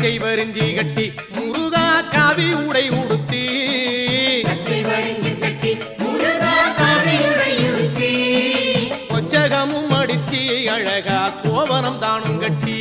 பச்சை வரிஞ்சி கட்டி முருகா காவி உடை உடுத்தி கொச்சகமும் அடிச்சி அழகா கோவனம் தானும் கட்டி